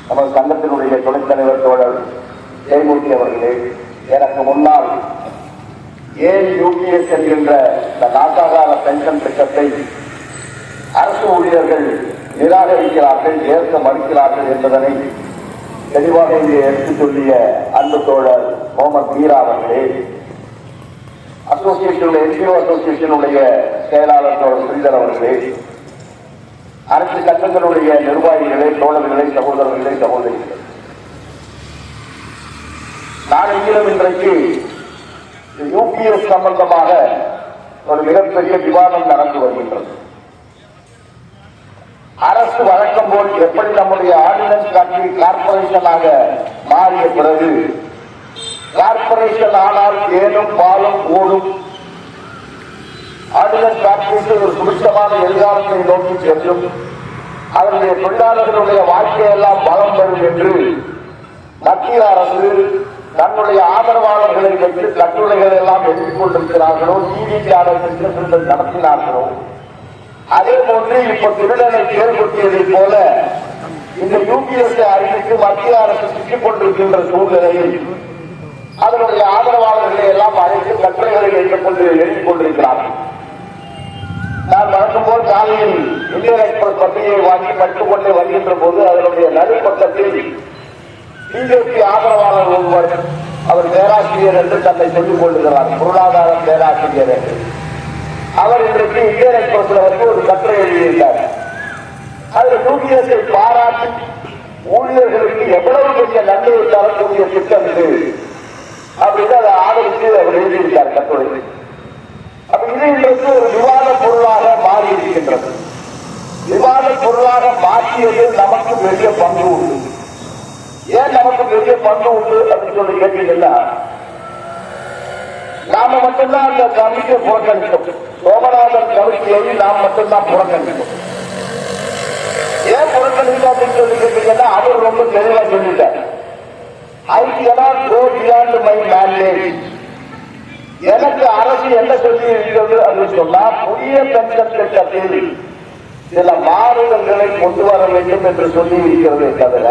நமது சங்கத்தினுடைய துணைத் தலைவர் தோழர் ஜெயமூர்த்தி அவர்களே, எனக்கு முன்னால் ஏன் யூபிஎஸ் என்கின்ற இந்த நாட்டாகார பென்ஷன் திட்டத்தை அரசு ஊழியர்கள் நிராகரிக்கிறார்கள், ஏற்க மறுக்கிறார்கள் என்பதனை தெளிவாக இங்கே எடுத்துச் சொல்லிய அன்பு தோழர் முகமது மீரா அவர்களே, என்ஜிஓ அசோசியேஷனுடைய செயலாளர் தோழர் ஸ்ரீதர் அவர்களே, அரசு சட்டங்களுடைய நிர்வாகிகளே, தோழர்களே, சகோதரர்களே, சகோதரிகளே, நாளெங்கிலும் இன்றைக்கு யூபிஎஸ் சம்பந்தமாக ஒரு மிகப்பெரிய விவாதம் நடந்து வருகின்றது. அரசு வழக்கம் போல் எப்படி நம்முடைய ஆர்டினன்ஸ் கட்சி கார்பரேஷனாக மாறிய பிறகு கார்பரேஷன் ஆனால் ஏனும் பாலும் ஓடும் ஆர்டினன்ஸ் கார்பரேஷன் ஒரு சுபிட்சமான எதிர்காலத்தை நோக்கி செல்லும், அதனுடைய தொழிலாளர்களுடைய வாழ்க்கையெல்லாம் பலம் பெறும் என்று மத்திய அரசு தன்னுடைய ஆதரவாளர்களை வைத்து கட்டுரைகள் எல்லாம் எழுதிக் கொண்டிருக்கிறார்களோ, டிவி சேனல்கள் நடத்தினார்களோ, அதே போன்று இப்ப திருடனை செயல்படுத்தியதை போல இந்த யூபிஎஸ் அறிவித்து மத்திய அரசு சிக்கிக் கொண்டிருக்கின்ற சூழ்நிலையில் அதனுடைய ஆதரவாளர்களை எல்லாம் அழைத்து கட்டுரைகளை எழுதிக் கொண்டிருக்கிறார்கள். நான் வழக்கம் போல் காலையில் இந்தியன் எக்ஸ்பிரஸ் பத்திரிகையை வாங்கி படித்துக் கொண்டே வருகின்ற போது அதனுடைய நடுப்பக்கத்தில் பிஜேபி ஆதரவாளர் ஒருவர், அவர் பேராசிரியர் என்று தன்னை சொல்லிக் கொள்கிறார், பொருளாதார பேராசிரியர் என்று. அவர் இன்றைக்கு இந்தியன் எக்ஸ்பிரஸ்ல வந்து ஒரு கட்டுரை எழுதியிருந்தார். அதில் யூபிஎஸ்ஐ பாராட்டி ஊழியர்களுக்கு எவ்வளவு பெரிய நன்மையை தரக்கூடிய திட்டம் இது அப்படின்னு அதை ஆதரித்து அவர் எழுதியிருந்தார் கட்டுரை. அப்ப இது இன்றைக்கு ஒரு விவாத பொருளாக மாறி இருக்கின்றது. விவாத பொருளாக மாற்றியது நமக்கு பெரிய பங்கு உண்டு. ஏன் நமக்கு பெரிய பங்கு உண்டு அப்படின்னு சொல்லி கேட்டீங்கன்னா, நாம மட்டும்தான் அந்த கமிட்டியை புறக்கணித்தோம். சோமநாதன் கமிட்டியை நாம் மட்டும்தான் புறக்கணித்தோம். ஏன் புறக்கணித்தோம் அப்படின்னு சொல்லி கேட்டீங்கன்னா, அவர் ரொம்ப தெளிவா சொல்லிட்டார். I cannot go beyond my mandate. எனக்கு அரசு என்ன சொல்லி இருக்கிறது அப்படின்னு சொன்னா, புதிய பென்ஷன் திட்டத்தில் சில மாறுதல்களை கொண்டு வர வேண்டும் என்று சொல்லி இருக்கிறது தவிர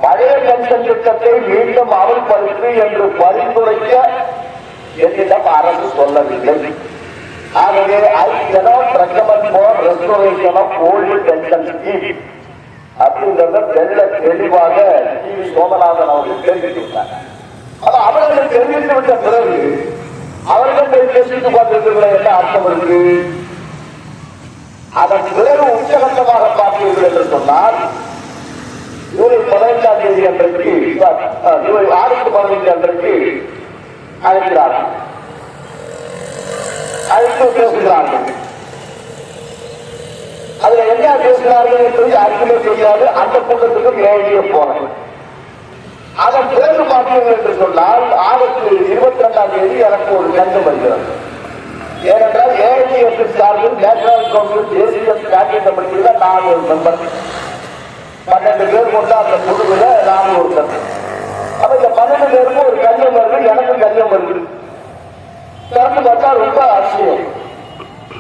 பழைய பென்ஷன் திட்டத்தை மீண்டும் அமல்படுத்து என்று பரிந்துரைக்க என்னிடம் அரசு சொல்லவில்லை. ஆகவே I cannot recommend for restoration of old pension scheme அப்படின்றத தெளிவாக டிவி சோமநாதன் அவர்கள் தெரிவித்துள்ளார். அவர்கள் தெரிவித்து விட்ட பிறகு அவர்கள் பேசிட்டு பார்த்திருக்கிற என்ன அர்த்தம் இருக்கு? அதன் பிறகு உச்சகட்டமாக பார்த்தீர்கள் என்று சொன்னால், ஜூலை 15ஆம் தேதி அன்றைக்கு, ஜூலை 6-15 அன்றைக்கு அழைக்கிறார்கள், அழைத்து பேசுகிறார்கள். அதுல என்ன பேசுகிறார்கள் என்பது யாருக்குமே தெரியாது. அந்த கூட்டத்துக்கும் ஏழையே போனேன். அதன் பிறகு பார்த்தீர்கள் என்று சொன்னால், ஆகஸ்ட் 22ஆம் தேதி எனக்கு ஒரு கடிதம் வருகிறது. ஏனென்றால் ஏஐடிஎஸ் சார்பில் நேஷனல் கவுன்சில் தேசிய கேபினட் கமிட்டியில் நான் ஒரு மெம்பர், 12 பேர் கொண்ட அந்த குழுவில் நான் ஒருத்தர். அப்ப இந்த 12 பேருக்கும் ஒரு கடிதம் வருது, எனக்கு கடிதம் வருது. திறந்து பார்த்தா ரொம்ப ஆச்சரியம்.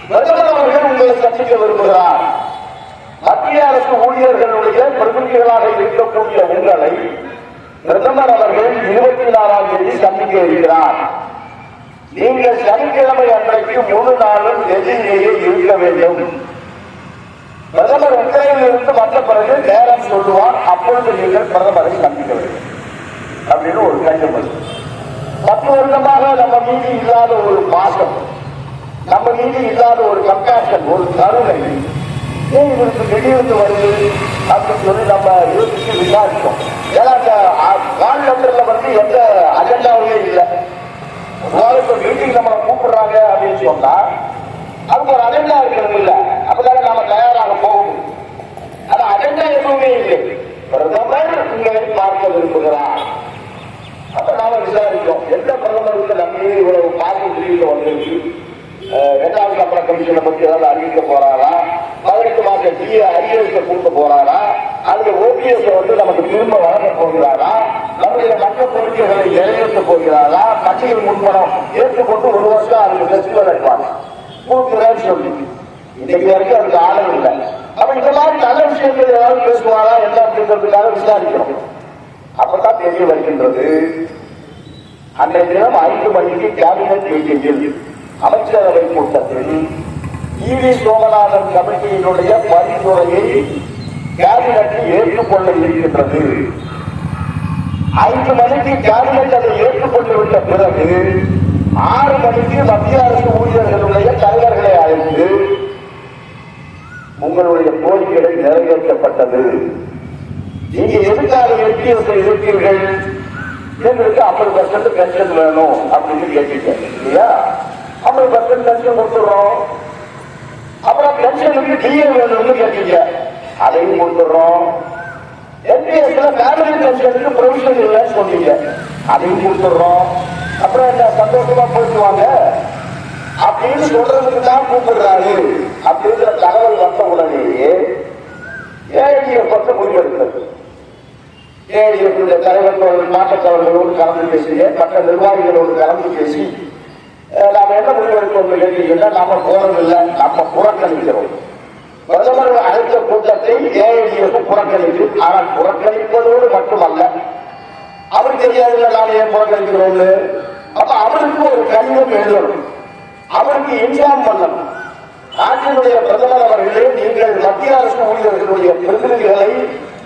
பிரதமர் அவர்கள் உங்களை சந்திக்க விரும்புகிறார். மத்திய அரசு ஊழியர்களுடைய பிரதிநிதிகளாக இருக்கக்கூடிய உங்களை பிரதமர் அவர்கள் 24ஆம் தேதி சந்திக்க இருக்கிறார். நீங்கள் சனிக்கிழமை அன்றைக்கு முழு நாளும் டெல்லியிலேயே இருக்க வேண்டும். பிரதமர் உத்தரவில் இருந்து வந்த பிறகு நேரம் சொல்லுவார், அப்பொழுது நீங்கள் பிரதமரை சந்திக்க வேண்டும் அப்படின்னு ஒரு கடிதம் வருது. 10 வருடமாக நம்ம மீது இல்லாத ஒரு பாசம், நம்ம மீது இல்லாத ஒரு கம்பேஷன், ஒரு கருணை இதற்கு வெளியிருந்து வருது அப்படின்னு சொல்லி நம்ம யோசிச்சு விசாரிச்சோம். ஏன்னா அந்த கால் லெட்டர்ல வந்து எந்த அஜெண்டாவே இல்லை. மீட்டிங் நம்மளை கூப்பிடுற கமிஷனை பத்தி ஏதாவது அறிவிக்க போறாரா, 18 மாச டிஏ அரியர்ஸை கொடுக்க போறாரா, அதுல ஓபிஎஸ் வந்து நமக்கு திரும்ப வழங்க போகிறாரா, நம்முடைய மற்ற கோரிக்கைகளை நிறைவேற்ற போகிறாரா, கட்சிகள் முன்பணம் ஏற்றுக்கொண்டு 1 வருஷம் அதுக்கு ஃபெஸ்டிவல் அட்வான்ஸ் கொடுக்குறேன்னு சொல்லி இன்னைக்கு வரைக்கும் அதுக்கு ஆதரவு இல்லை. அப்ப இந்த மாதிரி நல்ல விஷயங்கள் ஏதாவது பேசுவாரா என்ன அப்படின்றதுக்காக விசாரிக்கிறோம். அப்பதான் தெரிய வருகின்றது. அன்றைய தினம் 5 மணிக்கு கேபினட் மீட்டிங்கில் அமைச்சரவை கூட்டத்தில் ஈவி சோமநாதன் கமிட்டியினுடைய பரிந்துரையை கேபினட்டில் ஏற்றுக்கொள்ள இருக்கின்றது. 5 மணிக்கு கேபினட் அதை ஏற்றுக்கொண்டுவிட்ட பிறகு 6 மணிக்கு மத்திய அரசு ஊழியர்களுடைய தலைவர்களை அழைத்து உங்களுடைய கோரிக்கைகள் நிறைவேற்றப்பட்டது, நீங்க எதுக்காக எம்பிஎஸ்ஐ இருக்கீர்கள், எங்களுக்கு 50% பென்ஷன் வேணும் அப்படின்னு கேட்டீங்க இல்லையா, 50% பென்ஷன் கொடுத்துடுறோம். அப்புறம் பென்ஷனுக்கு டிஏ வேணும்னு கேட்டீங்க, அதையும் கொடுத்துடுறோம். என்பிஎஸ்ல ஃபேமிலி பென்ஷனுக்கு ப்ரொவிஷன் இல்லைன்னு சொன்னீங்க, அதையும் கொடுத்துடுறோம். அப்புறம் என்ன சந்தோஷமா போயிடுவாங்க அப்படின்னு சொல்றதுக்கு தான் கூப்பிடுறாரு அப்படிங்கிற தகவல் வந்த உடனேயே ஏஐடிஎஃப் வந்து முடிவெடுத்தது. ஏஐடிஎஃப் தலைவர்கள் மாற்றத்தவர்களோடு கலந்து பேசிய மற்ற நிர்வாகிகளோடு கலந்து பேசி நாம என்ன முடிவெடுப்போம் கேட்டீங்கன்னா, நாம போறதில்லை, நம்ம புறக்கணிக்கிறோம். பிரதமர் அழைத்த கூட்டத்தை ஏஐடிஎஃப் புறக்கணித்து, ஆனால் புறக்கணிப்பதோடு மட்டுமல்ல, அவர் தெரியாதுல்ல நாம ஏன் புறக்கணிக்கிறோம்னு. அப்ப அவருக்கு ஒரு கடிதம் எழுதணும், அவருக்கு இன்ஃபார்ம் பண்ணணும். நாட்டினுடைய பிரதமர் அவர்களே, நீங்கள் மத்திய அரசு ஊழியர்களுடைய பிரதிநிதிகளை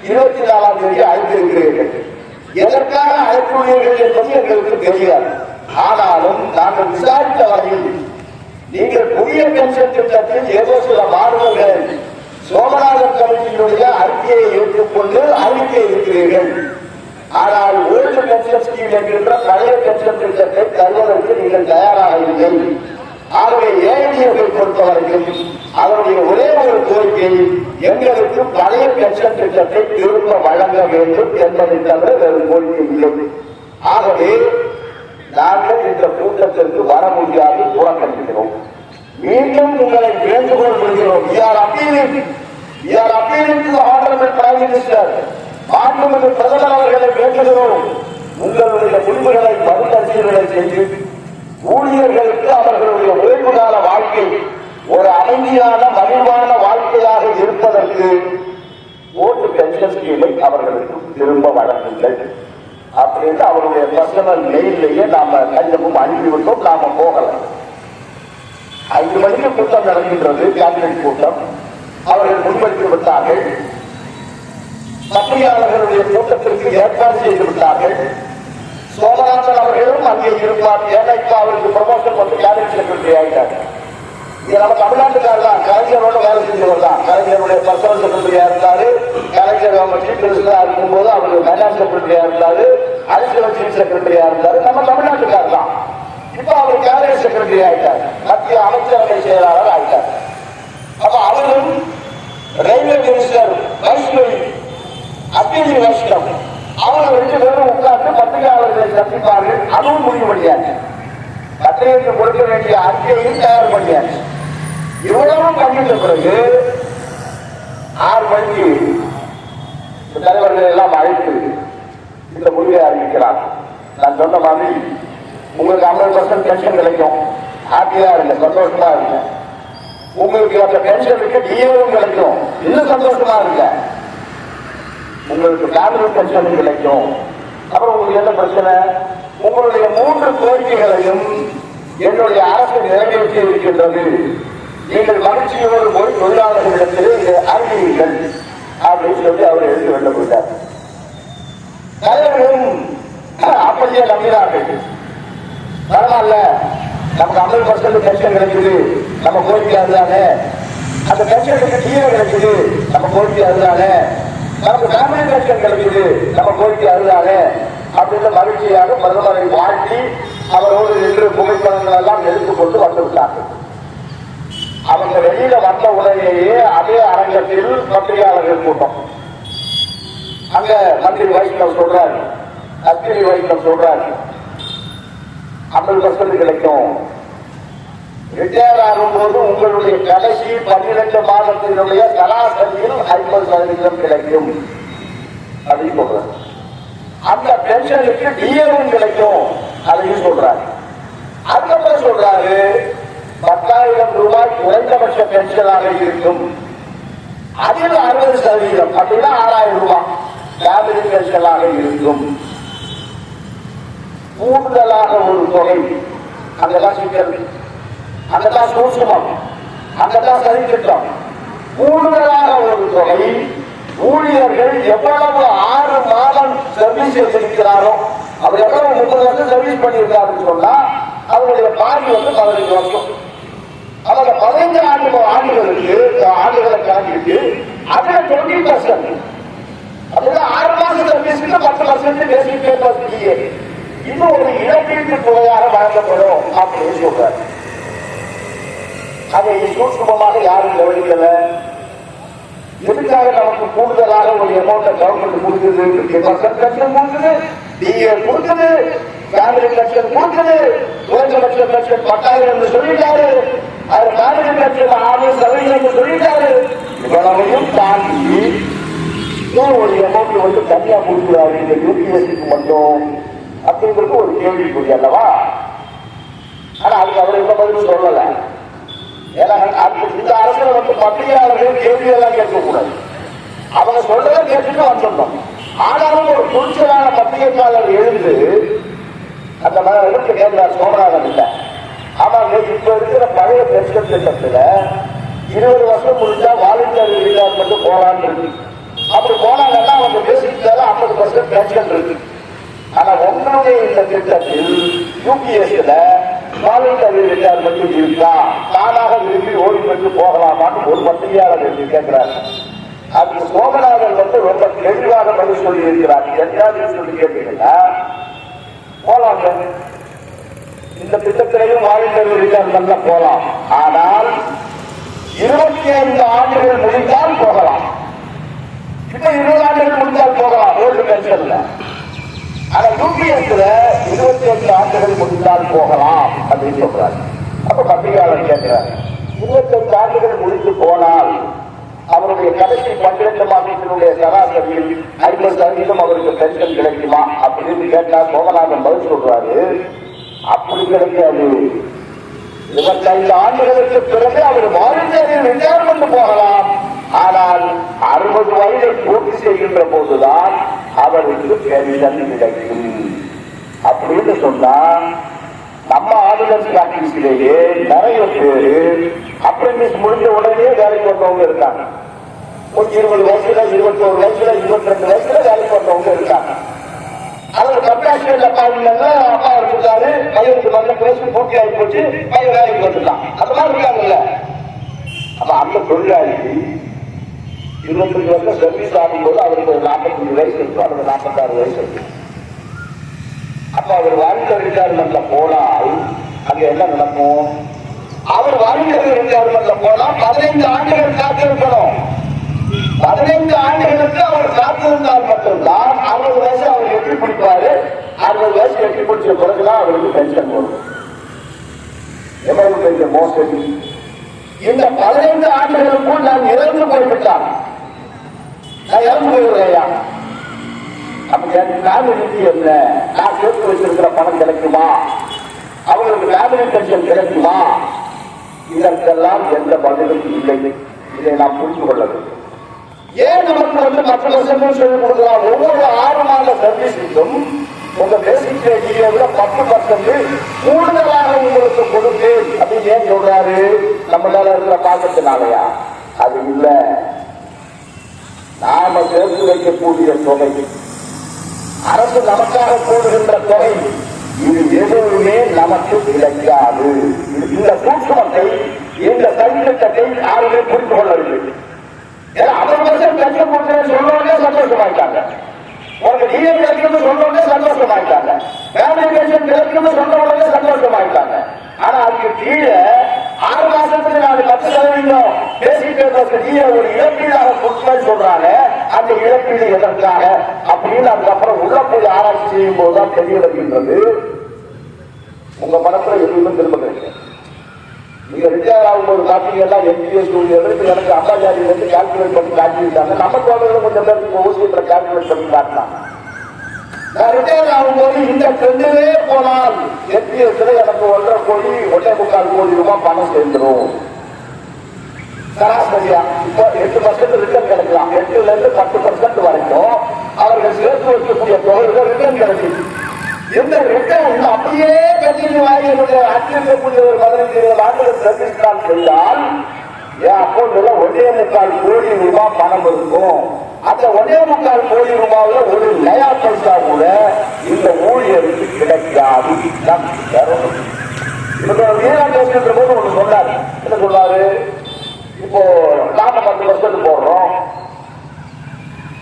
24ஆம் தேதி அழைத்திருக்கிறீர்கள், எதற்காக அழைத்துள்ளீர்கள் என்பது எங்களுக்கு தெரியாது. ஆனாலும் நாங்கள் விசாரித்த வரையில் நீங்கள் புதிய பென்ஷன் திட்டத்தில் ஏதோ சில மாறுதல்களை சோமநாதன் கமிட்டியினுடைய அறிக்கையை ஏற்றுக்கொண்டு அறிக்கை இருக்கிறீர்கள். ஆனால் ஓல்டு பென்ஷன் ஸ்கீம் என்கின்ற பழைய பென்ஷன் திட்டத்தை தருவதற்கு நீங்கள் தயாராக இல்லை. ஆகவே ஏஐடிஎஃப் பொறுத்தவரைக்கும் அவருடைய ஒரே ஒரு கோரிக்கை, எங்களுக்கு பழைய பென்ஷன் திட்டத்தை திரும்ப வழங்க வேண்டும் என்பதை தவிர வேறு கோரிக்கை இல்லை. ஆகவே நாங்கள் இந்த கூட்டத்திற்கு வர முடியாது, புறக்கணிக்கிறோம். மீண்டும் உங்களை வேண்டுகோள் விடுகிறோம். மாண்புமிகு பிரதமர் அவர்களை வேண்டுகிறோம், உங்களுடைய முடிவுகளை மறுபரிசீலனை செய்து ஊழியர்களுக்கு அவர்களுடைய ஓய்வு கால வாழ்க்கை ஒரு அமைதியான மகிழ்வான வாழ்க்கையாக இருப்பதற்கு ஓட்டு பென்ஷன் ஸ்கீமை அவர்களுக்கு திரும்ப வழங்குங்கள் அப்படின்னு அவருடைய பர்சனல் மெயிலேயே நாம கடிதமும் அனுப்பிவிட்டோம். நாம போகல. 5 மணிக்கு கூட்டம் நடக்கின்றது, கேபினட் கூட்டம். அவர்கள் முன்வைத்து விட்டார்கள். பத்திரிகையாளர்களுடைய கூட்டத்திற்கு ஏற்பாடு செய்து விட்டார்கள். சோமநாதன் அவர்களும் அங்கே இருப்பார். ஏன்னா இப்ப அவருக்கு ப்ரமோஷன் வந்து கேபினட் செக்ரட்டரி ஆகிட்டார். இது நம்ம தமிழ்நாட்டுக்காரர் தான், கலைஞரோட வேலை செஞ்சவர் தான். கலைஞருடைய பர்சனல் செக்ரட்டரியா இருந்தாரு. கலைஞர் சீஃப் மினிஸ்டரா இருக்கும் போது அவருக்கு ஃபைனான்ஸ் செக்ரட்டரியா இருந்தாரு, அடிஷனல் சீஃப் செக்ரட்டரியா இருந்தாரு. நம்ம தமிழ்நாட்டுக்காரர் தான். இப்ப அவர் கேபினட் செக்ரட்டரி ஆகிட்டார், மத்திய அமைச்சரவை செயலாளர் ஆகிட்டார். அப்ப அவரும் ரயில்வே மினிஸ்டர் வைஷ்ணவி அப்பிலி வைஷ்ணவ் அவங்க 2 பேரும் உட்கார்ந்து பத்திரிகையாளர்களை சந்திப்பார்கள். அதுவும் முடிவு பண்ணியாச்சு. பத்திரிகைக்கு கொடுக்க வேண்டிய அறிக்கையும் தயார் பண்ணியாச்சு. இவ்வளவும் பண்ணிட்ட பிறகு 6 மணிக்கு தலைவர்கள் எல்லாம் அழைத்து இந்த முடிவை அறிவிக்கிறார். நான் சொன்ன மாதிரி உங்களுக்கு 50% பென்ஷன் கிடைக்கும், ஹாப்பியா இருங்க, சந்தோஷமா இருங்க. உங்களுக்கு அந்த பென்ஷனுக்கு டிஏவும் கிடைக்கும், இன்னும் சந்தோஷமா இருங்க. உங்களுக்கு ஃபேமிலி பென்ஷனும் கிடைக்கும். அப்புறம் உங்களுக்கு என்ன பிரச்சனை, உங்களுடைய 3 கோரிக்கைகளையும் என்னுடைய அரசு நிறைவேற்றி இருக்கின்றது, நீங்கள் மகிழ்ச்சியோடு போய் தொழிலாளர்களிடத்திலே இதை அறிவியுங்கள் அப்படின்னு சொல்லி அவர் எழுதி வெள்ள போயிட்டார். தலைவர்களும் அப்படியே நம்பினார்கள். பரவாயில்ல, நமக்கு 50% பென்ஷன் கிடைக்குது, நம்ம கோரிக்கை அதுதானே. அந்த பென்ஷனுக்கு டிஏ கிடைக்குது, நம்ம கோரிக்கை அதுதானே. நமக்கு ஃபேமிலி பென்ஷன் கிடைக்குது, நம்ம கோரிக்கை அதுதானே அப்படின்னு மகிழ்ச்சியாக பிரதமரை வாழ்த்தி அவரோடு நின்று புகைப்படங்கள் எல்லாம் எடுத்துக்கொண்டு வந்துவிட்டார்கள். அவங்க வெளியில வந்த உடனேயே அதே அரங்கத்தில் பத்திரிகையாளர்கள் கூட்டம். அங்க மந்திரி வைஷ்ணவ் சொல்றாரு, அத்திரி வைஷ்ணவ் சொல்றாரு, 50% கிடைக்கும், ரிட்டையர் ஆகும் போது உங்களுடைய கடைசி 12 மாதத்தினுடைய சராசரியில் 50% கிடைக்கும் அப்படின்னு சொல்றாரு. அந்த பென்ஷனுக்கு டிஏவும் கிடைக்கும் அதையும் சொல்றாரு. அதுக்கப்புறம் சொல்றாரு 10,000 ரூபாய் குறைந்தபட்ச பென்ஷனாக இருக்கும், அதில் 60% அப்படின்னா 6,000 ரூபாய் ஃபேமிலி பென்ஷனாக இருக்கும். கூடுதலாக ஒரு தொகை, அங்கதான் சிக்கல், அங்கதான் சூட்சுமம், அங்கதான் சரி திட்டம். கூடுதலாக ஒரு தொகை ஊழியர்கள் எவ்வளவு 6 மாதம் சர்வீஸ் வச்சிருக்கிறாரோ, அவர் எவ்வளவு 30 வருஷம் சர்வீஸ் பண்ணியிருக்காருன்னு சொன்னா அவருடைய பாதி 15 வருஷம். அவங்க 15 ஆண்டுகளை கணக்கிட்டு அதுல 20% அப்படின்னா 6 மாசம் சர்வீஸ்க்கு 10% பேசிக் பேப்பர்ஸ் டிஏ இது ஒரு இழப்பீட்டு தொகையாக வழங்கப்படும் அப்படின்னு சொல்றாரு. அதை சூட்சுமமாக யாரும் கவனிக்கல. எதுக்காக நமக்கு கூடுதலாக ஒரு அமௌண்ட கவர்மெண்ட் கொடுக்குது, கொடுக்குது, டிஏ கொடுக்குது, ஃபேமிலி பென்ஷன் கொடுக்குது, குறைந்தபட்ச பென்ஷன் 10,000 சொல்லிட்டாரு, அது ஃபேமிலி பென்ஷன் 6% சொல்லிட்டாரு. இவ்வளவையும் தாண்டி ஒரு அமௌண்ட் தனியா கொடுக்குறாரு இந்த யூபிஎஸ்சிக்கு மட்டும் அப்படிங்கிறது ஒரு கேள்விக்குறி அல்லவா? ஆனா அதுக்கு அவர் எந்த பதிலும் சொல்லல. ஏன்னா இந்த அரசுல பத்திரிகையாளர்கள் கேள்வி எல்லாம் கேட்கக்கூடாது, அவங்க சொல்றதை கேட்டுட்டு வந்துடணும். ஆனாலும் ஒரு துணிச்சலான பத்திரிகையாளர் எழுந்து அந்த இடத்து கேட்கிறார் சோமநாதன் இல்ல. ஆமாங்க, இப்ப இருக்கிற பழைய பென்ஷன் திட்டத்துல 20 வருஷம் முடிஞ்சா வாலண்டியர் ரிட்டையர்மெண்ட் போலான்னு இருக்கு. அப்படி போனாங்கன்னா அவங்க பேசிக்கிட்டால 50% பென்ஷன் இருக்கு. ஆனா உங்களுடைய இந்த திட்டத்தில் யூபிஎஸ்ல வாலண்டியர் ரிட்டையர்மெண்ட் இருக்கா, தானாக விரும்பி ஓய்வு பெற்று போகலாமான்னு ஒரு பத்திரிகையாளர் கேட்கிறார். அதுக்கு சோமநாதன் ரொம்ப தெளிவாக பதில் சொல்லி இருக்கிறார். என்ன சொல்லி கேட்டீங்கன்னா, போலாம், இந்த திட்டத்திலையும் வாலண்டியர் ரிட்டையர்மெண்ட்ல போலாம், ஆனால் 25 ஆண்டுகள் முடிந்தால் போகலாம். இப்ப 20 ஆண்டுகள் முடிந்தால் போகலாம் ஓல்டு பென்ஷன்ல. ஆனா யூபிஎஸ்ல 25 ஆண்டுகள் முடிந்தால் போகலாம் அப்படின்னு சொல்றாரு. அப்ப பத்திரிகையாளர் கேட்கிறார், 25 ஆண்டுகள் முடித்து போனால் அவருடைய கடைசி 12 மாதத்தினுடைய சராசரியில் 50% அவருக்கு பென்ஷன் கிடைக்குமா அப்படின்னு கேட்டா சோமநாதன் பதில் சொல்றாரு, அப்படி கிடைக்காது. 25 ஆண்டுகளுக்கு பிறகு அவர் வாலண்டியர் ரிட்டையர்மெண்ட் போகலாம், ஆனால் 60 வயதை பூர்த்தி செய்கின்ற போதுதான் அவருக்கு பென்ஷன் கிடைக்கும் அப்படின்னு சொன்னா, நம்ம ஆர்டினன்ஸ் பிராக்டிஸ்லேயே நிறைய பேரு அப்ரெண்டிஸ் முடிஞ்ச உடனே வேலைக்கு வந்தவங்க இருக்காங்க. ஒரு 20 வயசுல, 21 வயசுல, 22 வயசுல வேலைக்கு வந்தவங்க இருக்காங்க. அவர் கம்பாஷன் அப்பா இருக்காரு, பையனுக்கு நல்ல பேசி பூர்த்தி ஆகி போச்சு, பையன் வேலைக்கு வந்துட்டான், அந்த மாதிரி இருக்காங்கல்ல. அப்ப அந்த தொழிலாளிக்கு 25 வருஷம் சர்வீஸ் ஆகும்போது அவருக்கு ஒரு 45 வயசு இருக்கும், அவருக்கு 46 வயசு இருக்கு. அப்ப அவர் வாலண்டியர் ரிட்டையர்மெண்ட்ல போனால் அங்க என்ன நடக்கும்? அவர் வாலண்டியர் ரிட்டையர்மெண்ட்ல போனால் 15 ஆண்டுகள் காத்திருக்கணும். 15 ஆண்டுகளுக்கு அவர் காத்திருந்தால் மட்டும்தான் 60 வயசு அவர் எட்டி பிடிப்பாரு. 60 வயசு எட்டி பிடிச்ச பிறகுதான் அவருக்கு பென்ஷன் வரும். எவ்வளவு பெரிய மோசடி! இந்த 15 ஆண்டுகளுக்குள் நான் இறந்து போய்விட்டான், நான் இறந்து போயிருக்கையா? என்ன, நான் சேர்த்து வச்சிருக்கிற பணம் கிடைக்குமா, அவங்களுக்கு ஃபேமிலி பென்ஷன் கிடைக்குமா? இதற்கெல்லாம் எந்த பதிலும் இல்லை. இதை நாம் புரிந்து கொள்ள வேண்டும். ஏன் நமக்கு மற்ற வருஷங்கள் சொல்லிக் கொடுக்கலாம்? ஒவ்வொரு 6 மாத சர்வீஸுக்கும் உங்க பேசிக் டிஏ விட 10% கூடுதலாக உங்களுக்கு கொடுப்பேன் அப்படின்னு ஏன் சொல்றாரு? நம்மளால இருக்கிற பாக்கத்தினாலயா? அது இல்ல, நாம சேர்த்து வைக்கக்கூடிய தொகை, அரசு நமக்காக போடுகின்ற தொகை, இது எதுவுமே நமக்கு கிடைக்காது. இந்த சூட்சுமத்தை, இந்த சைத்திட்டத்தை யாருமே புரிந்து கொள்ளவில்லை. 50% பென்ஷன் கொடுக்கிறேன் சொன்னோடனே சந்தோஷமாயிட்டாங்க, உனக்கு டிஏ கிடைக்கும் சொன்னோடனே சந்தோஷமாயிட்டாங்க, ஃபேமிலி பென்ஷன் கிடைக்கும் சொன்ன உடனே சந்தோஷமாயிட்டாங்க. ஆனா அதுக்கு கீழே 6 மாசத்துக்கு நான் 10% பேசிட்டு டிஏ ஒரு இழப்பீடாக கொடுப்பேன்னு சொல்றாங்க. அந்த இழப்பீடு எதற்காக அப்படின்னு அதுக்கப்புறம் உள்ள போய் ஆராய்ச்சி செய்யும் போதுதான் தெரிய வருகின்றது, உங்க பணத்துல எதுவுமே திரும்ப கிடைக்கும். நீங்க ரிட்டையர் ஆகும்போது பாத்தீங்கன்னா எம்பிஎஸ் ஊழியர்கள் எனக்கு அம்பாஜாரியில இருந்து கால்குலேட் பண்ணி காட்டியிருக்காங்க. நம்ம தோழர்கள் கொஞ்சம் பேருக்கு ஊதியத்தை கால்குலேட் பண்ணி காட்டினாங்க. நான் ரிட்டையர் ஆகும்போது இந்த ட்ரெண்டிலே போனால் எம்பிஎஸ்ல எனக்கு 1.5 கோடி 1.25 கோடி ரூபாய் பணம் சேர்ந்துடும். சராசரியா இப்போ 8% ரிட்டர்ன் கிடைக்கலாம். 8ல இருந்து 10% வரைக்கும் அவர்கள் சேர்த்து வைக்கக்கூடிய தொகைகள் ரிட்டர்ன் கிடைக்கும். இந்த ரிட்டர்ன் அப்படியே கண்டினியூ ஆகி அச்சிருக்கக்கூடிய ஒரு 15-20 ஆண்டுகள் சர்வீஸ் தான் செய்தால் என் அக்கௌண்ட்ல 1.25 கோடி ரூபாய் பணம் இருக்கும். அந்த 1.25 கோடி ரூபாயில ஒரு நயா பைசா கூட இந்த ஊழியருக்கு கிடைக்காது. பேசுகின்ற போது ஒன்று சொன்னார். என்ன சொன்னாரு? இப்போ நாம 10% போடுறோம்,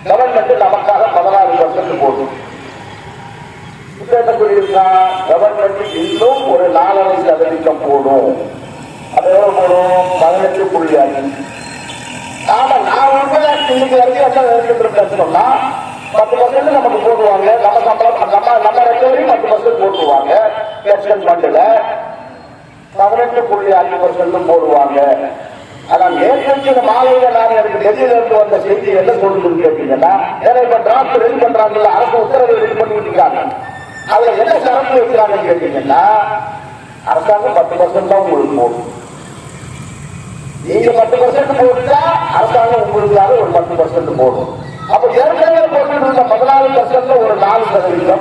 கவர்மெண்ட் நமக்காக 14% போடும். என்ன சொல்லியிருக்கான்? கவர்மெண்ட் இன்னும் ஒரு 4.5% போடும். அது எவ்வளவு போடும்? 18.5. ஆமா, நான் உண்மையா இன்னைக்கு வரைக்கும் என்ன நினைச்சிட்டு 10% நமக்கு போடுவாங்க. நம்ம சம்பளம் நம்ம ரெக்கவரி 10% போட்டுருவாங்க. பென்ஷன் ஃபண்ட்ல 18.5% போடுவாங்க. ஆனா நேற்று மாலையில நான் எனக்கு டெல்லியில இருந்து வந்த செய்தி என்ன சொல்லுன்னு கேட்டீங்கன்னா, இப்ப டிராப்ட் ரெடி பண்றாங்கல்ல, அரசு உத்தரவு ரெடி பண்ணிட்டு இருக்காங்க. அதுல என்ன சரக்கு வைக்கிறாங்கன்னு கேட்டீங்கன்னா, அரசாங்கம் 10% தான் உங்களுக்கு போடும். நீங்க 10% போட்டுட்டா அரசாங்கம் உங்களுக்காக ஒரு 10% போடும். அப்ப ஏற்கனவே போட்டு 14% ஒரு 4%,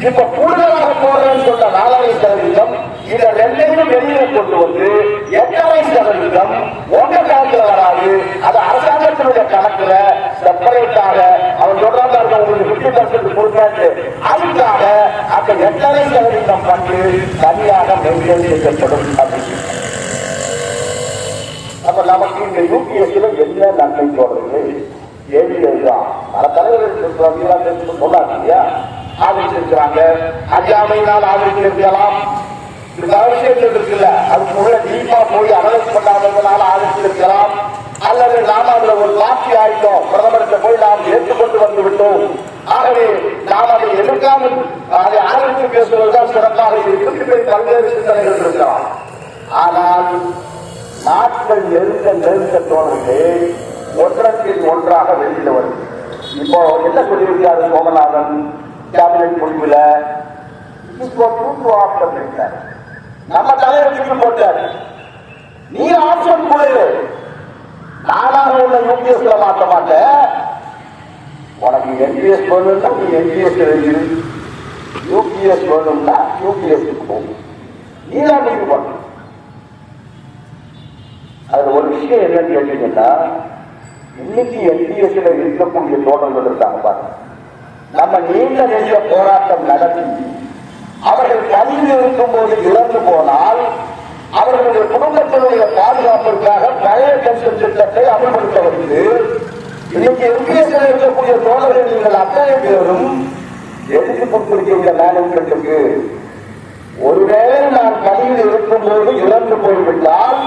இப்ப கூடுதலாக போடுறேன்னு சொன்ன 4.5%, இதை ரெண்டையும் வெளியே கொண்டு வந்து 8.5% உங்க கணக்குல வராது. அது அரசாங்கத்தினுடைய கணக்குல செப்பரேட்டாக அவர் சொல்றாங்க, உங்களுக்கு 50% கொடுக்காது. அதுக்காக அந்த 8.5% பங்கு தனியாக மெயின்டைன் செய்யப்படும் அப்படின்னு. அப்ப நமக்கு இந்த யூபிஎஸ்ல என்ன நன்மை சொல்றது? ஏவிதான் பல தலைவர்கள் சொன்னாங்க இல்லையா, ஆதரிச்சிருக்கிறாங்க. அறியாமையினால் ஆதரிச்சிருக்கலாம். இந்த அவசியங்கள் இருக்குல்ல, அதுக்கு உள்ள டீப்பா போய் அனலைஸ் பண்ணாததுனால ஆதரிச்சிருக்கலாம். அல்லது நாம் அதுல ஒரு மாற்றி ஆயிட்டோம், பிரதமருக்கு போய் நாம் ஏற்றுக்கொண்டு வந்து விட்டோம். ஆகவே நாம் அதை எதிர்க்காமல் அதை ஆதரித்து பேசுவதுதான் சிறப்பாக இருக்கு. பல்வேறு சிந்தனைகள் இருக்கலாம். ஆனால் நாட்கள் நெருங்க தோணுது, ஒன்றத்தின் ஒன்றாக வெளியில வருது. இப்போ என்ன சொல்லியிருக்காரு சோமநாதன் கேபினட் முடிவுல? நம்ம தலைவருக்கு போட்டாரு, நீ ஆப்ஷன் கொடு, நானாக உள்ள யூபிஎஸ்ல மாற்ற மாட்டேன். உனக்கு என்பிஎஸ் வேணும்னா நீ என்பிஎஸ் எழுதிரு, யூபிஎஸ் வேணும்னா யூபிஎஸ் போகும். நீ தான் முடிவு பண்ண. அதுல ஒரு விஷயம் என்னன்னு கேட்டீங்கன்னா, இன்னைக்கு என்பிஎஸ்ல இருக்கக்கூடிய தோழர்கள் இருக்காங்க பாருங்க. நம்ம நீண்ட நெடிய போராட்டம் நடத்தி அவர்கள் பணியில் இருக்கும் போது இழந்து போனால் அவர்களுடைய குடும்பத்தினுடைய பாதுகாப்பிற்காக பழைய பென்ஷன் திட்டத்தை அமல்படுத்த வந்து இன்னைக்கு என்பிஎஸ்ல இருக்கக்கூடிய தோழர்கள் நீங்கள் அத்தனை பேரும் எழுதி கொடுத்திருக்கின்ற மேனேஜ்மெண்ட்டுக்கு, ஒருவேளை நான் பணியில் இருக்கும் போது இழந்து போய்விட்டால்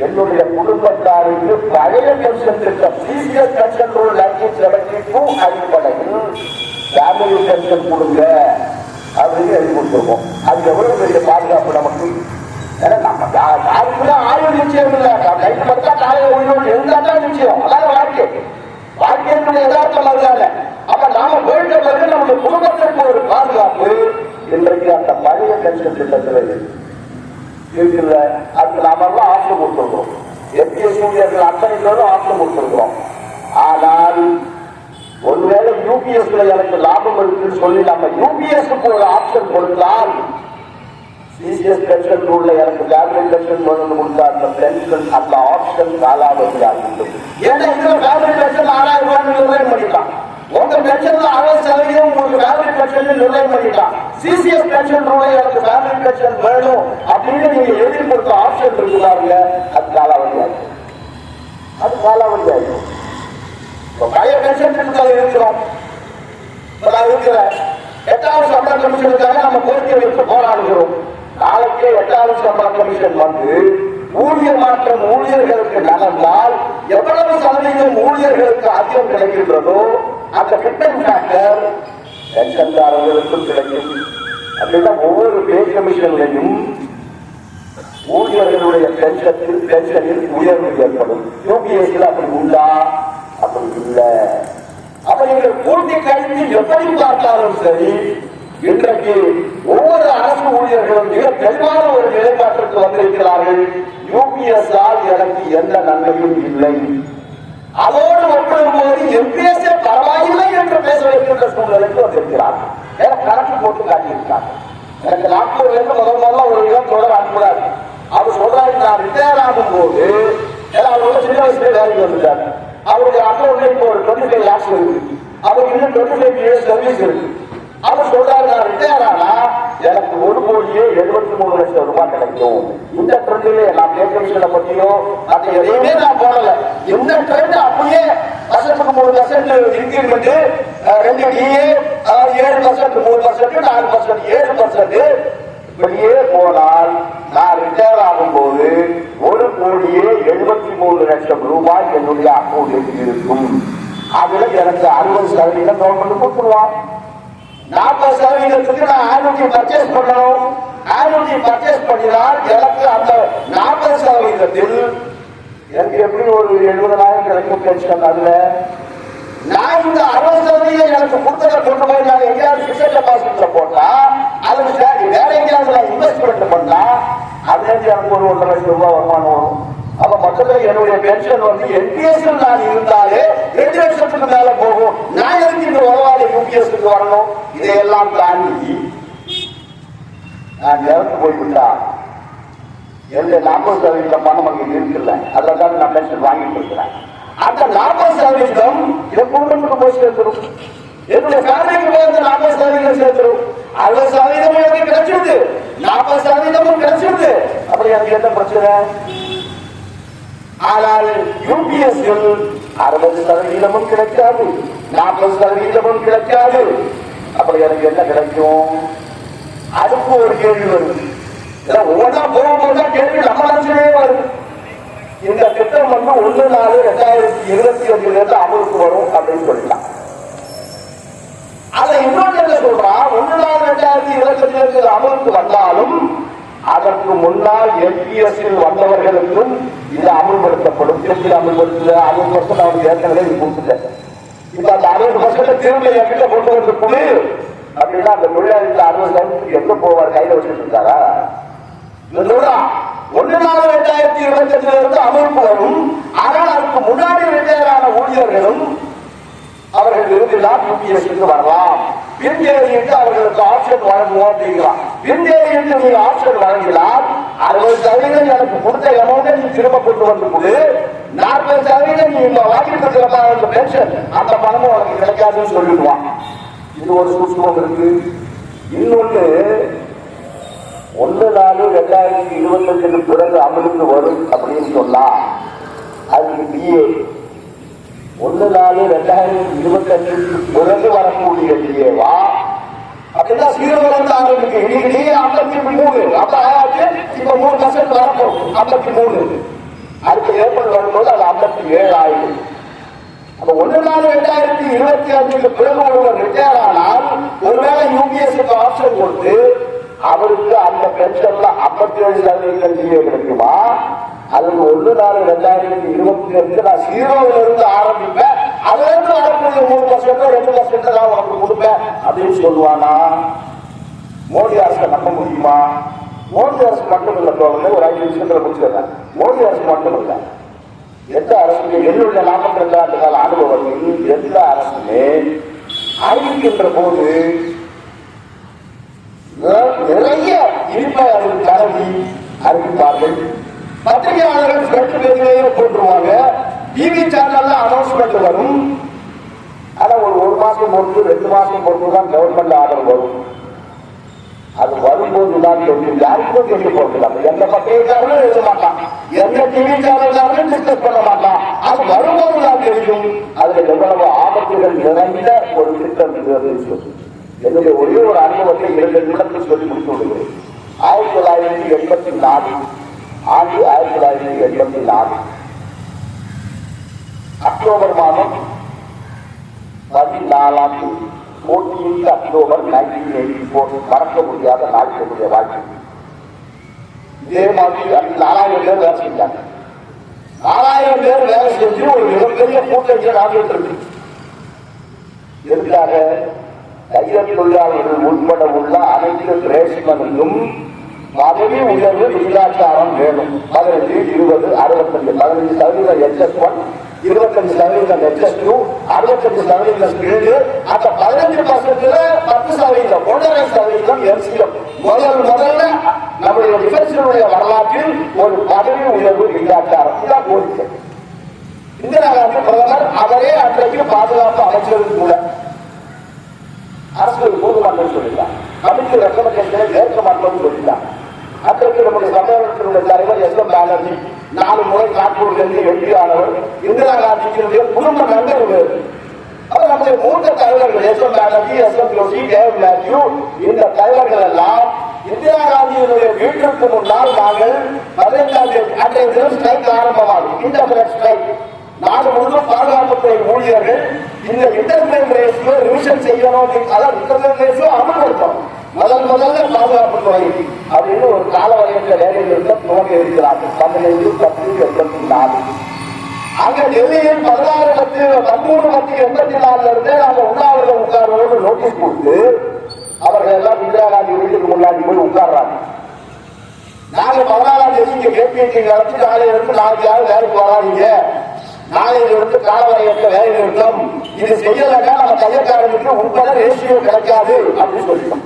என்னுடைய குடும்பத்தாருக்கு பழைய பென்ஷன் திட்டம் சீனியர் பென்ஷன் ரூல் 1972 அடிப்படையில் ஃபேமிலி பென்ஷன் கொடுங்க அப்படின்னு எழுதி கொடுத்துருக்கோம். அது எவ்வளவு பெரிய பாதுகாப்பு நமக்கு. ஏன்னா நம்ம யாருக்குதான் ஆயுள் நிச்சயம் இல்லை, கைக்கு மட்டும் காலையில் ஒழுங்கு இருந்தாதான் நிச்சயம். அதாவது வாழ்க்கையினுடைய எதார்த்தம் அதுதானே. அப்ப நாம போயிட்ட பிறகு நம்முடைய குடும்பத்திற்கு ஒரு பாதுகாப்பு இன்றைக்கு அந்த பழைய பென்ஷன் திட்டத்தில் இருக்கிற. அதுக்கு நாம எல்லாம் ஆப்ஷன் கொடுத்துருக்கோம். என்பிஎஸ் ஊழியர்கள் அத்தனை பேரும் ஆப்ஷன் கொடுத்துருக்கோம். ஆனால் ஒருவேளை யூபிஎஸ்ல எனக்கு லாபம் இருக்குன்னு சொல்லி நம்ம யூபிஎஸ்க்கு ஒரு ஆப்ஷன் கொடுத்தால், சிசிஎஸ் பென்ஷன் ரூல்ல எனக்கு ஃபேமிலி பென்ஷன் வேணும்னு கொடுத்தா அந்த பென்ஷன் அந்த ஆப்ஷன் காலாவதி ஆகிடும். ஏன்னா இதுல ஃபேமிலி பென்ஷன் 6000 ரூபாய் நிர்ணயம் பண்ணிட்டான். உங்க பென்ஷன்ல 60% உங்களுக்கு ஃபேமிலி பென்ஷன் நிர்ணயம் பண்ணிட்டான். சிசிஎஸ் பென்ஷன் ரூல்ல எனக்கு ஃபேமிலி பென்ஷன் வேணும் அப்படின்னு நீங்க எழுதி கொடுத்த ஆப்ஷன் இருக்குதாங்க, அது காலாவதி ஆகும். அது காலாவதி ஆகும். பழைய பென்ஷன் திட்டத்தில் இருக்கிறோம். நான் இருக்கிறேன் 8வது சம்பள கமிஷனுக்காக நம்ம கோரிக்கை வைத்து போராடுகிறோம். நாளைக்கே 8வது சம்பள கமிஷன் வந்து ஊழியர் மாற்றம் ஊழியர்களுக்கு நடந்தால் எவ்வளவு சதவீதம் ஊழியர்களுக்கு அதிகம் கிடைக்கின்றதோ அந்த ஃபிட்னஸ் ஃபேக்டர் பென்ஷன்தாரர்களுக்கும் கிடைக்கும். அப்படின்னா ஒவ்வொரு பே கமிஷன்லையும் ஊழியர் அவர்களுடைய பென்ஷனில் உயர்வு ஏற்படும். யூபிஎஸ்சியில் அப்படி உண்டா? அப்படி இல்லை. அப்ப நீங்கள் கூட்டி கழித்து எப்படி பார்த்தாலும் சரி, இன்றைக்கு ஒவ்வொரு அரசு ஊழியர்களும் மிக தெளிவான ஒரு நிலைப்பாட்டிற்கு வந்திருக்கிறார்கள். யூபிஎஸ் எனக்கு எந்த நன்மையும் இல்லை. அதோடு ஒப்பிடும்போது எம்பிஎஸ் பரவாயில்லை என்று பேச வைக்கின்ற சூழ்நிலைக்கு வந்திருக்கிறார்கள். கணக்கு போட்டு காட்டியிருக்காங்க. எனக்கு நாக்பூர்ல இருந்து முதல்ல ஒரு இடம் தொடர் அனுப்புறாரு. அவர் சொல்றாரு, நான் ரிட்டையர் ஆகும் போது அவரோட சின்ன வயசுல வேலைக்கு வந்துட்டாரு. அவருடைய அக்கௌண்ட்ல இப்போ ஒரு 25 lakhs இருக்கு. அவருக்கு இன்னும் 25 years சர்வீஸ் இருக்கு. அவர் சொல்றாரு, நான் ரிட்டையர் ஆனா எனக்கு 1,73,00,000 ரூபாய் கிடைக்கும். இந்த ட்ரெண்ட்ல நான் பேக்கமிஷனை பத்தியோ மற்ற எதையுமே நான் போடல. இந்த ட்ரெண்ட் அப்படியே வருஷத்துக்கு 3% இன்கிரிமெண்ட், 2 DA 7%, 3%, 4%, 7% இப்படியே போனால் நான் ரிட்டையர் ஆகும் போது 1,73,00,000 ரூபாய் என்னுடைய அக்கௌண்டில் இருக்கும். அதுல எனக்கு 60% கவர்மெண்ட் கொடுத்துருவான். 40% நான் ஆனுட்டி பர்ச்சேஸ் பண்ணணும். ஆனுட்டி பர்ச்சேஸ் பண்ணினால் எனக்கு அந்த 40% எனக்கு எப்படி ஒரு 70,000 கிடைக்கும் பென்ஷன். அதுல நான் இந்த 60% எனக்கு கொடுத்ததை கொண்டு போய் நான் எங்கேயாவது பிக்ஸட் டெபாசிட்ல போட்டா, அதுக்கு வேற எங்கேயாவது நான் இன்வெஸ்ட்மெண்ட் பண்ணா அதுல எனக்கு ஒரு 1,00,000 ரூபாய் வருமானம் வரும். அப்ப மக்கள் என்னுடைய பென்ஷன் என்பிஎஸ் நான் இருந்தாலே 2 லட்சத்துக்கு மேல போகும். நான் எதுக்கு இந்த உறவாடி யூபிஎஸ்க்கு வரணும்? இதையெல்லாம் தாண்டி நான் இறந்து போய்விட்டா என்னுடைய 40% பணம் அங்கே இருக்குல்ல, அதுல நான் பென்ஷன் வாங்கிட்டு இருக்கிறேன். அந்த 40% என் குடும்பத்துக்கு போய் சேர்த்துரும். என்னுடைய ஃபேமிலிக்கு போய் அந்த 40% சேர்த்துரும். 60% எனக்கு கிடைச்சிருது, 40% கிடைச்சிருது. அப்படி எனக்கு என்ன பிரச்சனை? ஆனால் யூபிஎஸ் 60% கிடைக்காது, 40% கிடைக்காது. அப்படி எனக்கு என்ன கிடைக்கும்? அதுக்கு ஒரு கேள்வி வருது. ஒவ்வொன்றா போகும்போது கேள்வி நம்ம மனசுலயே வருது. இந்த திட்டம் 1/4/2025 அமலுக்கு வரும் அப்படின்னு சொல்லலாம். அதை இன்னொன்று சொல்றான், 1/4/2025 அமலுக்கு வந்தாலும் அதற்கு முன்னால் என்பிஎஸ் வந்தவர்களுக்கும் இது அமல்படுத்தப்படும். எப்படி அமல்படுத்தல? 60% அவருக்கு ஏற்கனவே கொடுத்துட்டேன். இப்ப அந்த 60% திரும்ப என்கிட்ட கொண்டு வந்து குழு அப்படின்னா அந்த தொழிலாளி 60% எங்க போவார்? கையில வச்சுட்டு இருக்காரா? 1/4/2025 அமலுக்கு வரும். ஆனால் அதுக்கு முன்னாடி ரிட்டையர் ஆன ஊழியர்களும் அவர்கள் இருந்தால் யூபிஎஸ்க்கு வரலாம். பின்தேறிட்டு அவர்களுக்கு ஆப்ஷன் வழங்குவோம் அப்படிங்கிறான். பின்தேறிட்டு நீ ஆப்ஷன் வழங்கினால் 60% எனக்கு கொடுத்த அமௌண்ட்டை நீ திரும்ப கொண்டு வந்து கொடு, 40% நீ வாங்கிட்டு இருக்கிற பென்ஷன் அந்த பணமும் உனக்கு கிடைக்காதுன்னு சொல்லிடுவான். இது ஒரு சூழ்நிலை இருக்கு. இன்னொன்று 1/4/2025 பிறகு அமலுக்கு வரும் அப்படின்னு சொன்னா அதுக்கு டிஏ 1/4/2025 பிறகு வரக்கூடிய டிஏவா அப்படின்னா 0 ஆரம்பிக்கு. இன்னைக்கு டிஏ 53 அப்ப ஆச்சு. இப்ப 3% வரப்போம் 53. அடுத்த ஏப்ரல் வரும்போது அது 57 ஆயிடும். அப்ப 1/4/2025 பிறகு ஒருவர் ரிட்டையர் ஆனால் ஒருவேளை யூபிஎஸ்க்கு ஆப்ஷன் கொடுத்து அவருக்கு அந்த பென்ஷன்ல 57% டிஏ கிடைக்குமா? அதுக்கு 1/4/2025 நான் 0 இருந்து ஆரம்பிப்பேன், அதுல இருந்து வரக்கூடிய 3% 2% தான் உனக்கு கொடுப்பேன் அப்படின்னு சொல்லுவானா? மோடி அரசை நம்ப முடியுமா? மோடி அரசு மட்டும் இல்ல தோழர்களே, ஒரு 5 நிமிஷத்துல முடிச்சிடுறேன். மோடி அரசு மட்டும் இல்ல, எந்த அரசுமே என்னுடைய 42 ஆண்டு கால அனுபவத்தில் எந்த அரசுமே அறிவிக்கின்ற போது நிறைய இனிப்பை அவர்கள் கலவி அறிவிப்பார்கள். பத்திரிகையாளர்கள் ஃப்ரண்ட் பேஜிலேயே போட்டுருவாங்க, டிவி சேனல்ல அனௌன்ஸ்மெண்ட் வரும். ஆனா ஒரு மாசம் பொறுத்து 2 மாசம் பொறுத்து தான் கவர்மெண்ட் ஆர்டர் வரும். அது வரும்போது தான் தெரியும், யாருக்கும் தெரிய போகிறது. எந்த பத்திரிகைக்காரனும் எழுத மாட்டான், எந்த டிவி சேனல்காரனும் டிஸ்கஸ் பண்ண மாட்டான். அது வரும்போது தான் தெரியும் அதுல எவ்வளவு ஆபத்துகள் நிறைந்த ஒரு திட்டம் இது. என்னுடைய ஒரே ஒரு அனுபவத்தை 2 நிமிடத்தில் சொல்லி முடித்து விடுகிறேன். 1984 அக்டோபர் மாதம் 14ஆம் தேதி 14 அக்டோபர் 1984 மறக்க முடியாத நாள் என்னுடைய வாழ்க்கை. இதே மாதிரி 4000 பேர் வேலை செஞ்சாங்க. 4000 பேர் வேலை செஞ்சு ஒரு மிகப்பெரிய கூட்டத்தை நடந்துட்டு இருக்கு. எதுக்காக? கையெழு தொழிலாளர்கள் உட்பட உள்ள அனைத்து ரேஷனுக்கும் பதவி உயர்வு விகிதாச்சாரம் வேணும். 15, 20, 65, 15% HS1, 25% HS2, 65% ஸ்கில்டு, அந்த 15% 10%, 1.5% MCM. முதல்ல நம்முடைய டிஃபென்ஸினுடைய வரலாற்றில் ஒரு பதவி உயர்வு விகிதாச்சாரம் இதான் கோரிக்கை. இந்திரா காந்தி பிரதமர் அவரே அன்றைக்கு பாதுகாப்பு அமைச்சருக்கு கூட அரசு போதுமானது சொல்லிட்டார். கமிட்டி ரெக்கமெண்டேஷனை ஏற்க மாட்டோம்னு சொல்லிட்டார். அன்றைக்கு நம்முடைய சம்மேளனத்தினுடைய தலைவர் எஸ் எம் பானர்ஜி 4 முறை கான்பூரிலிருந்து எம்பி ஆனவர். இந்திரா காந்தியினுடைய குடும்ப நண்பர். அவர் நம்முடைய மூத்த தலைவர்கள் S M Banerjee, S M Joshi, Dave Mathew, இந்த தலைவர்கள் எல்லாம் இந்திரா காந்தியினுடைய வீட்டிற்கு முன்னால் நாங்கள் 15ஆம் தேதி அன்றைய தினம் ஸ்ட்ரைக் ஆரம்பமாகும். Internet strike. நாடு முழுவதும் பாதுகாப்புத்துறை ஊழியர்கள் இந்த இன்டர்நெட் ரேஷியோ ரிவிஷன் செய்யணும். அதாவது இன்டர்நெட் ரேஷியோ அமல்படுத்தணும். முதல்ல பாதுகாப்புத்துறை அப்படின்னு ஒரு கால வரையற்ற வேலை நிறுத்தம் துவங்க இருக்கிறார்கள். 15/10/84. அங்க டெல்லியில் 16/13/84 இருந்து நாங்க உண்ணாவிரதம் உட்கார்வோடு நோட்டீஸ் கொடுத்து அவர்கள் எல்லாம் இந்திரா காந்தி வீட்டுக்கு முன்னாடி போய் உட்கார்றாங்க. நாங்க 14ஆம் தேதி இங்க கேபிஐடி நடத்தி நாளையிலிருந்து 4 வேலைக்கு வராதீங்க, நாளையிலிருந்து காலவரையற்ற வேலை நிறுத்தம், இது செய்யலன்னா நம்ம கையக்காரங்களுக்கு உட்பட ரேஷியோ கிடைக்காது அப்படின்னு சொல்லிட்டோம்.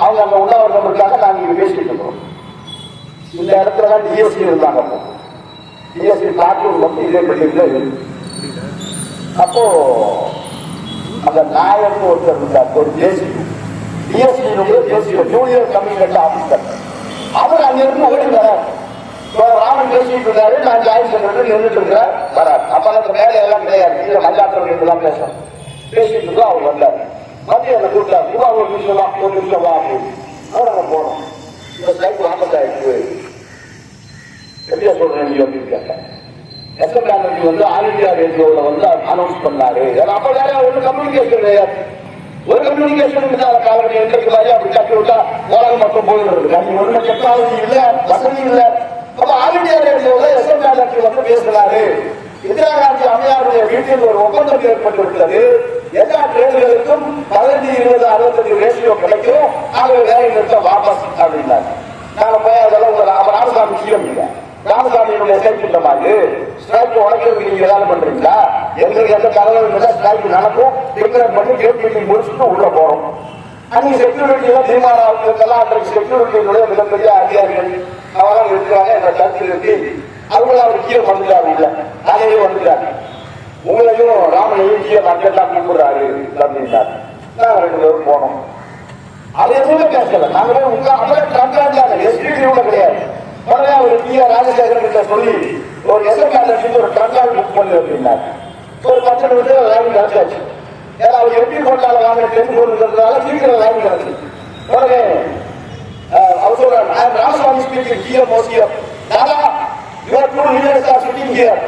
அவங்க அங்க உண்ணாவிரதம் இருக்காங்க. நாங்க இங்க பேசிட்டு இருக்கோம். இந்த இடத்துல தான் டிஎஸ்சி இருந்தாங்க. டிஎஸ்சி காட்டூர் மட்டும் இதே பள்ளியில இருக்கு. அப்போ அந்த நாயக்கு ஒருத்தர் இருந்தார், ஒரு ஜேசி டிஎஸ்சியினுடைய தேசிய ஜூனியர் கமிஷனர் ஆபீசர். அவர் அங்கிருந்து ஓடி வரார். ராமன் பேசிட்டு இருக்காரு, நான் ஜாயின் செக்ரட்டரி நின்றுட்டு இருக்கிறேன். வரார். அப்ப அந்த வேலையெல்லாம் கிடையாது, கீழே மல்லாத்திரம் எல்லாம் பேசுறோம். பேசிட்டு இருக்கோம். அவர் வந்தார். மத்திய அந்த கூட்டாரு ஒரு நிமிஷம் வா அப்படின்னு நாங்க போனோம். இந்த ஸ்ட்ரைக் வாபஸ் ஆயிடுச்சு. எப்படியா சொல்றேன் நீ அப்படின்னு கேட்டேன். எஸ் எம் பானர்ஜி வந்து ஆல் இந்தியா ரேடியோல வந்து அனௌன்ஸ் பண்ணாரு. அப்ப வேற ஒரு கம்யூனிகேஷன் கிடையாது. ஒரு கம்யூனிகேஷன் இல்லாத காலத்தில் எங்களுக்கு மாதிரி அப்படி கட்டி விட்டா உலகம் மட்டும் போயிடுறது. நீங்க ஒண்ணு டெக்னாலஜி இல்ல, வசதி இல்ல. அப்ப ஆல் இந்தியா ரேடியோல எஸ் எம் பானர்ஜி வந்து பேசுறாரு. இந்திரா காந்தி அம்மையாருடைய வீட்டில் ஒரு ஒப்பந்தம் ஏற்பட்டுவிட்டது. எல்லா ட்ரெயின்களுக்கும் 15, 20, 65 ரேஷியோ கிடைக்கும். ஆகவே வேலை நிறுத்தம் வாபஸ் அப்படின்னாரு. நாங்க போய் அதெல்லாம் ராமசாமி சீரம் இல்லை, ராமசாமியினுடைய செயல்பட்டமாக ஸ்ட்ரைக் உடைக்கிறதுக்கு நீங்க ஏதாவது பண்றீங்களா? எங்களுக்கு எந்த தலைவர்கள் இல்லை. ஸ்ட்ரைக் நடக்கும், டிக்ளேர் பண்ணி கேட் மீட்டிங் முடிச்சுட்டு உள்ள போறோம். அன்னைக்கு செக்யூரிட்டி எல்லாம் தீர்மானங்களுக்கெல்லாம் அன்றைக்கு செக்யூரிட்டியினுடைய மிகப்பெரிய அதிகாரிகள் அவெல்லாம் இருக்கிறாங்க. எங்க சர்ச்சில் இருக்கு. அவங்கள அவர் கீழே வந்துட்டாரு. இல்ல நாளையே வந்துட்டாரு. உங்களையும் ராமனையும் கீழே மக்கள் கூப்பிடுறாரு அப்படின்னாரு. நாங்க 2 பேரும் போனோம். அது எதுவுமே பேசல. நாங்களே உங்க அப்படியே எஸ்பிடியூல கிடையாது. உடனே அவர் கீழே ராஜசேகரன் கிட்ட சொல்லி ஒரு எஸ்எம் பானர்ஜிக்கு ஒரு ட்ரங்கால் புக் பண்ணு அப்படின்னாரு. ஒரு 10 நிமிஷம் லைன் கிடைச்சாச்சு. ஏன்னா அவர் எப்படி கொண்டால வாங்கின டெலிபோன்றதுனால சீக்கிரம் லைன் கிடைச்சு. உடனே அவர் சொல்றாரு, ராமசாமி ஸ்பீக்கிங் ஹியர் மோசியம். தாதா, your 2 leaders are sitting here.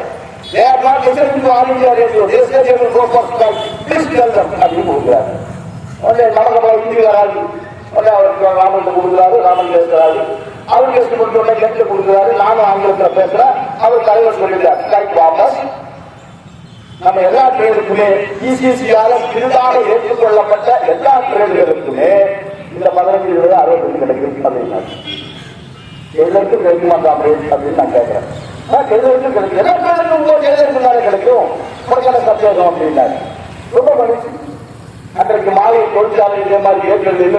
They are not listening to all India radio. They say they will go for strike. Please tell them. அப்படின்னு கொடுக்குறாரு. உடனே நமக்கு இந்தி வராது. உடனே அவருக்கு ராமன் கொடுக்குறாரு. ராமன் பேசுறாரு. அவர் பேசி கொடுத்த உடனே கேட்டு கொடுக்குறாரு. நானும் ஆங்கிலத்தில் பேசுறேன். அவர் தலைவர் சொல்லிட்டார், ஸ்ட்ரைக் வாபஸ். நம்ம எல்லா ட்ரெயினுக்குமே இசிசியால பிரிதாக ஏற்றுக்கொள்ளப்பட்ட எல்லா ட்ரெயின்களுக்குமே இந்த 15, 20, 65 கிடைக்கும் அப்படின்னாரு. எல்லாருக்கும் கிடைக்குமா காங்கிரஸ் அப்படின்னு நான் கேட்கிறேன். எல்லாருக்கும் கிடைக்கும். எல்லா ட்ரெயினுக்கும் உங்க எதிர்ப்புனாலே கிடைக்கும். கொடுக்கல சந்தேகம் அப்படின்னாரு. ரொம்ப மகிழ்ச்சி. அன்றைக்கு மாலை தொழிற்சாலை இதே மாதிரி ஏப்ரல் 2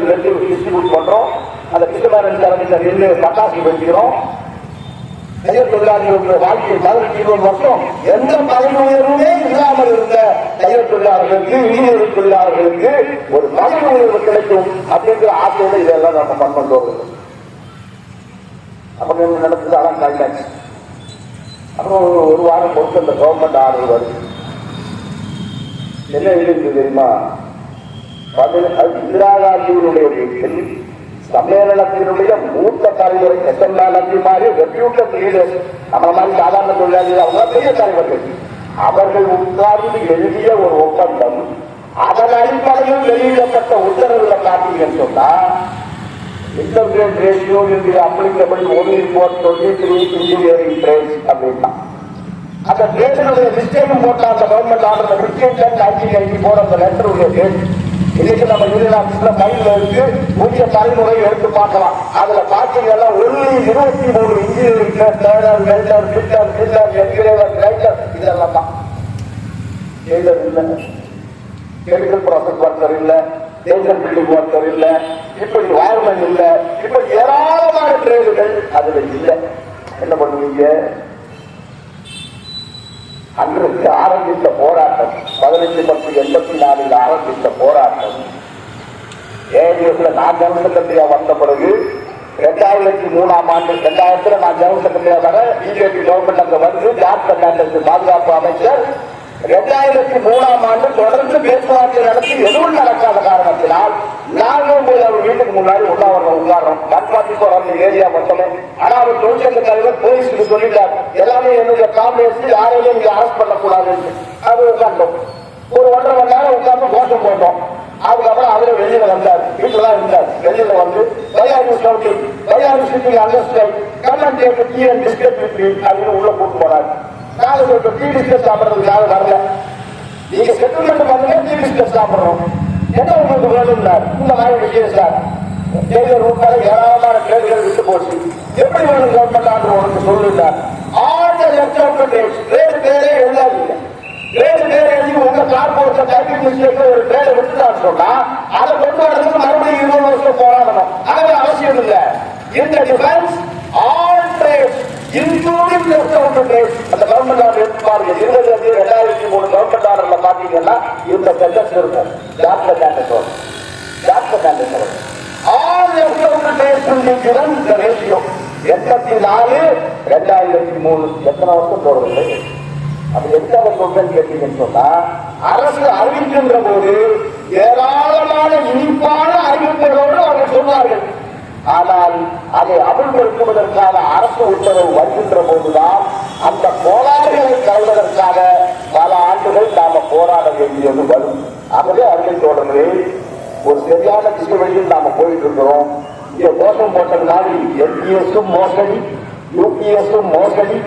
டிஸ்ட்ரிபியூட் பண்றோம். அந்த கிருஷ்ணபாரன் தலைமையில் நின்று பட்டாசு வெடிக்கிறோம். தையல் தொழிலாளர்களுடைய வாழ்க்கையை 20 வருஷம் எந்த பதவி உயர்வுமே இல்லாமல் இருந்த தையல் தொழிலாளர்களுக்கு, இளைஞர் தொழிலாளர்களுக்கு ஒரு பதவி உயர்வு கிடைக்கும் அப்படிங்கிற ஆசையோட இதெல்லாம் நம்ம பண்ணோம். அப்ப என்ன நடக்குது? அதான் காய்ச்சாச்சு. அப்புறம் 1 வாரம் பொறுத்து அந்த கவர்மெண்ட் ஆர்டர் வருது. என்ன இருக்கு தெரியுமா? இந்திரா காந்தியினுடைய வீட்டில் சம்மேளனத்தினுடைய மூத்த தலைவரை எஸ் எம் பானர்ஜி மாதிரி ரெப்யூட்டட் லீடர்ஸ், நம்ம மாதிரி சாதாரண தொழிலாளிகள், அவங்க பெரிய தலைவர்கள், அவர்கள் உட்கார்ந்து எழுதிய ஒரு ஒப்பந்தம், அதன் அடிப்படையில் வெளியிடப்பட்ட உத்தரவுகளை காட்டீங்கன்னு சொன்னா intergrade ratio in applicable only for 23 engineering trades அப்படின்னா அந்த ட்ரேடினுடைய லிஸ்டையும் போட்ட அந்த கவர்மெண்ட் ஆர்டர் 15/10/1994 அந்த லெட்டருடைய டேட் இன்னைக்கு நம்ம யூனியன் ஆபீஸ்ல மைண்ட்ல இருக்கு. புதிய தலைமுறை எடுத்து பார்க்கலாம். அதுல பாத்தீங்கன்னா only 23 engineering turner welder fitter filler engraver writer இதெல்லாம் தான். டெய்லர் இல்ல, கெமிக்கல் ப்ராசஸ் ஒர்க்கர் இல்ல, டேஞ்சர் பில்டிங் ஒர்க்கர் இல்ல, இப்படி வயர்மேன் இல்ல, இப்படி ஏராளமான ட்ரேடுகள் அதுல இல்ல. என்ன பண்ணுவீங்க? அன்றைக்கு ஆரம்பித்த போராட்டம் 15/10/84 ஆரம்பித்த போராட்டம் ஏடிஎஸ்ல நான் ஜெனரல் செக்ரட்டரியா வந்த பிறகு 2003ஆம் ஆண்டு 2000 நான் ஜெனரல் செக்ரட்டரியா வர பிஜேபி கவர்மெண்ட் அங்க வந்து ஜார்ஜ் பெர்னாண்டஸ் பாதுகாப்பு அமைச்சர் 2003ஆம் ஆண்டு தொடர்ந்து பேச்சுவார்த்தை நடத்தி எதுவும் நடக்காத காரணத்தினால் நாங்களும் போய் அவர் வீட்டுக்கு முன்னாடி உட்கார்றோம். 144 ஏரியா மொத்தமே. ஆனா அவர் தொழிற்சங்க தலைவர் போலீஸுக்கு சொல்லிட்டார், எல்லாமே என்னுடைய காங்கிரஸ் யாரையும் இங்க அரெஸ்ட் பண்ணக்கூடாது. அது உட்கார்ந்தோம். ஒரு 1.5 மணி நேரம் உட்கார்ந்து கோஷம் போட்டோம். அதுக்கப்புறம் அவரே வெளியில வந்தார். வீட்டுல தான் இருந்தார். வெளியில வந்து அப்படின்னு உள்ள கூட்டு போனார். நாங்க டீ பிஸ்கட் சாப்பிடறதுக்காக வரல, நீங்க செட்டில்மெண்ட் பண்ணுங்க, டீ பிஸ்கட் சாப்பிடுறோம், என்ன உங்களுக்கு வேணும்னார். இந்த மாதிரி விஷயம் சார் டெய்லர் உட்பட ஏராளமான ட்ரேடுகள் விட்டு போச்சு. எப்படி வேணும் கவர்மெண்ட் ஆர்டர் உனக்கு சொல்லுறார். 6 லட்சம் ட்ரேடு பேரே எழுதாதீங்க. ட்ரேடு பேர் எழுதி உங்க கார்போரேஷன் டைப்பிங் மிஸ்டேக்ல ஒரு ட்ரேடை விட்டுட்டான்னு சொன்னா அதை கொண்டு வரதுக்கு மறுபடியும் 20 வருஷம் போராடணும். அது அவசியம் இல்லை. இந்த டிஃபென்ஸ் ஆல் ட்ரேட்ஸ் இன்க்ளூடிங் அந்த கவர்மெண்ட் ஆர்டர் எடுத்து பாருங்க. 20/5/2003 கவர்மெண்ட் ஆர்டர்ல பாத்தீங்கன்னா இந்த சென்டென்ஸ் இருக்கும். டாக்டர் கேண்டஸ் ஆல் இந்த ரேஷியோ 84/2003 எத்தனை வருஷம் போறதில்லை. அப்ப எத்தனை சொல்றேன்னு கேட்டீங்கன்னு சொன்னா அரசு அறிவிக்கின்ற போது ஏராளமான இனிப்பான அறிவிப்புகளோடு அவர்கள் சொன்னார்கள். ஆனால் அதை அமல்படுத்துவதற்கான அரசு உத்தரவு வருகின்ற போதுதான் அந்த போராட்டங்களை களைவதற்காக பல ஆண்டுகள் நாம போராட வேண்டியது வரும். ஆகவே அருமை தோழர்களே, ஒரு சரியான திசைவழியில் நாம போயிட்டு இருக்கிறோம். இங்க மோசம் போட்டதுனால என்பிஎஸும் மோசடி, யூபிஎஸும் மோசடி,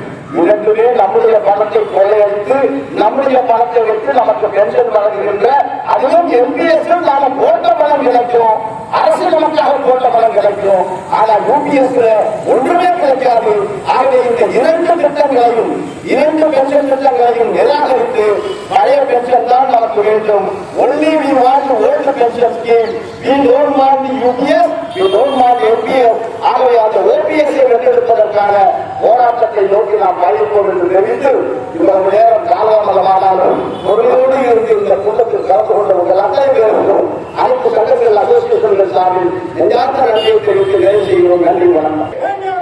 இரண்டுமே நம்முடைய பணத்தை கொள்ளையடித்து நம்முடைய பணத்தை வைத்து நமக்கு பென்ஷன் வழங்குகின்ற, அதிலும் என்பிஎஸ் நாம போட்ட பணம் கிடைக்கும், அரசு நமக்காக போட்ட பணம் கிடைக்கும். ஆனா யூபிஎஸ் ஒன்றுமே கிடைக்காது. ஆகவே இந்த 2 திட்டங்களையும் 2 பென்ஷன் திட்டங்களையும் நிராகரித்து பழைய பென்ஷன் தான் நமக்கு வேண்டும். Only we want old pension scheme. We don't want UPS, we don't want NPS. ஆகவே அந்த ஓபிஎஸ்ஐ வென்றெடுப்பதற்கான போராட்டத்தை நோக்கி நாம் பயணிப்போம் என்று தெரிவித்து இவ்வளவு நேரம் காலதாமதமானாலும் பொருளோடு இருந்து இந்த கூட்டத்தில் கலந்து கொண்டவர்கள் அத்தனை பேருக்கும் அனைத்து சங்கங்கள் அசோசியேஷன்கள் சார்பில் நெஞ்சார்ந்த நன்றியை தெரிவித்து வேலை செய்கிறோம். நன்றி, வணக்கம். வேண்டாம்